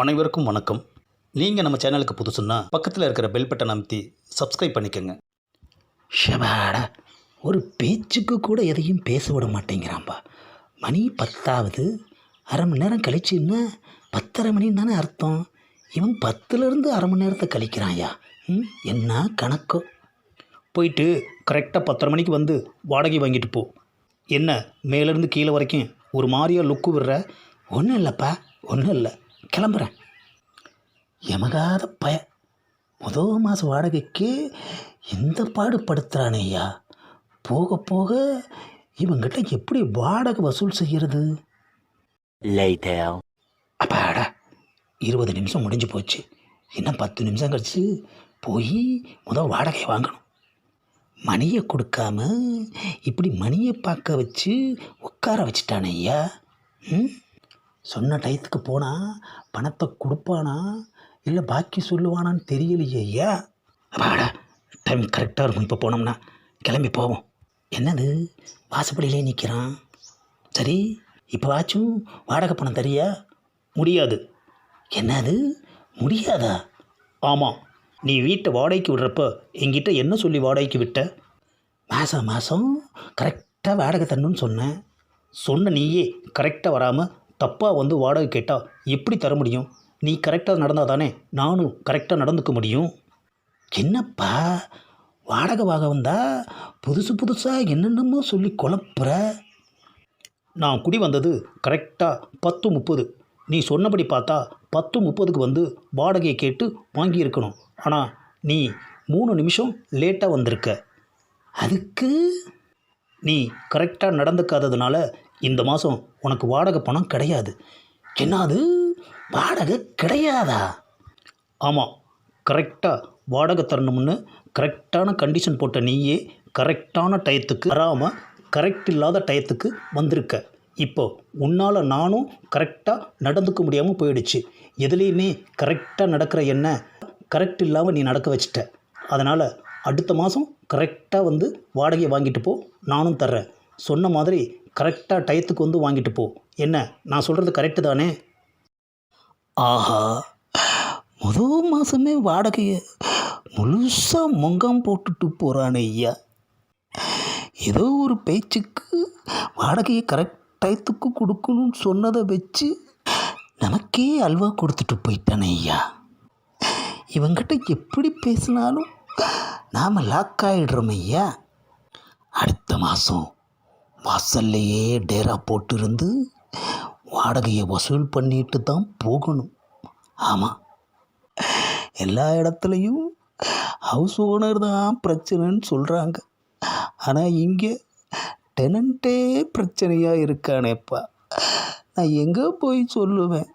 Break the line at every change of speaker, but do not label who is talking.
அனைவருக்கும் வணக்கம். நீங்கள் நம்ம சேனலுக்கு புதுசுன்னா பக்கத்தில் இருக்கிற பெல் பட்டன் அமைத்தி சப்ஸ்கிரைப் பண்ணிக்கோங்க.
ஷபாடா, ஒரு பேச்சுக்கு கூட எதையும் பேச விட மாட்டேங்கிறான்பா. மணி 10ஆவது, அரை மணி நேரம் கழிச்சுன்னா 10:30 மணின்னு தானே அர்த்தம். இவன் 10லேருந்து அரை மணி நேரத்தை கழிக்கிறான்யா. என்ன கணக்கோ.
போயிட்டு கரெக்டாக 10:30 மணிக்கு வந்து வாடகை வாங்கிட்டு போ. என்ன மேலேருந்து கீழே வரைக்கும் ஒரு மாதிரியாக லுக்கு விடுற?
ஒன்றும் இல்லைப்பா, ஒன்றும் இல்லை, கிளம்புறேன். எமகாத பய முதல் மாதம் வாடகைக்கு இந்த பாடுபடுத்துகிறானே ஐயா. போக போக இவங்கிட்ட எப்படி வாடகை வசூல் செய்கிறது? அப்பாடா, 20 நிமிஷம் முடிஞ்சு போச்சு. இன்னும் 10 நிமிஷம் கழிச்சு போய் முதல் வாடகை வாங்கணும். மணியை கொடுக்காம இப்படி மணியை பார்க்க வச்சு உட்கார வச்சுட்டானே ஐயா. சொன்ன டயத்துக்கு போனால் பணத்தை கொடுப்பானா இல்லை பாக்கி சொல்லுவானான்னு தெரியலையே ஐயா. அப்பாடா, டைம் கரெக்டாக இருக்கும். இப்போ போனோம்னா கிளம்பி போவோம். என்னது, வாசப்படியிலே நிற்கிறான். சரி, இப்போ வாச்சும் வாடகை பணம் தரியா?
முடியாது.
என்னது, முடியாதா?
ஆமாம், நீ வீட்டை வாடகைக்கு விடுறப்ப என்கிட்ட என்ன சொல்லி வாடகைக்கு விட்ட?
மாதம் மாதம் கரெக்டாக வாடகை தரணும்னு சொன்னேன்.
சொன்ன நீயே கரெக்டாக வராமல் தப்பாக வந்து வாடகை கேட்டால் எப்படி தர முடியும்? நீ கரெக்டாக நடந்தால் தானே நானும் கரெக்டாக நடந்துக்க முடியும்.
என்னப்பா, வாடகை வாங்க வந்தால் புதுசாக என்னென்னமோ சொல்லி குழப்புற.
நான் குடி வந்தது கரெக்டாக 10:30. நீ சொன்னபடி பார்த்தா 10:30க்கு வந்து வாடகையை கேட்டு வாங்கியிருக்கணும். ஆனால் நீ 3 நிமிஷம் லேட்டாக வந்திருக்க.
அதுக்கு
நீ கரெக்டாக நடந்துக்காததுனால இந்த மாதம் உனக்கு வாடகை பணம் கிடையாது.
என்னது, வாடகை கிடையாதா?
ஆமாம், கரெக்டாக வாடகை தரணும்னு கரெக்டான கண்டிஷன் போட்ட நீயே கரெக்டான டயத்துக்கு வராமல் கரெக்ட் இல்லாத டயத்துக்கு வந்திருக்க. இப்போ உன்னால் நானும் கரெக்டாக நடந்துக்க முடியாமல் போயிடுச்சு. எதுலேயுமே கரெக்டாக நடக்கிற என்ன கரெக்ட் இல்லாமல் நீ நடக்க வச்சிட்ட. அதனால் அடுத்த மாதம் கரெக்டாக வந்து வாடகையை வாங்கிட்டு போ, நானும் தர்றேன். சொன்ன மாதிரி கரெக்டாக டயத்துக்கு வந்து வாங்கிட்டு போ. என்ன, நான் சொல்கிறது கரெக்டு தானே?
ஆஹா, முதல் மாதமே வாடகையை முழுசாக மொங்கம் போட்டுட்டு போகிறானே ஐயா. ஏதோ ஒரு பேச்சுக்கு வாடகையை கரெக்ட் டயத்துக்கு கொடுக்கணும்னு சொன்னதை வச்சு நமக்கே அல்வா கொடுத்துட்டு போயிட்டானே ஐயா. இவங்கிட்ட எப்படி பேசினாலும் நாம் லாக் ஆகிடுறோம் ஐயா. அடுத்த மாதம் வாசல்லையே டேரா போட்டிருந்து வாடகையை வசூல் பண்ணிட்டு தான் போகணும். ஆமாம், எல்லா இடத்துலையும் ஹவுஸ் ஓனர் தான் பிரச்சனைன்னு சொல்கிறாங்க. ஆனால் இங்கே டெனண்ட்டே பிரச்சனையாக இருக்கானேப்பா. நான் எங்கே போய் சொல்லுவேன்?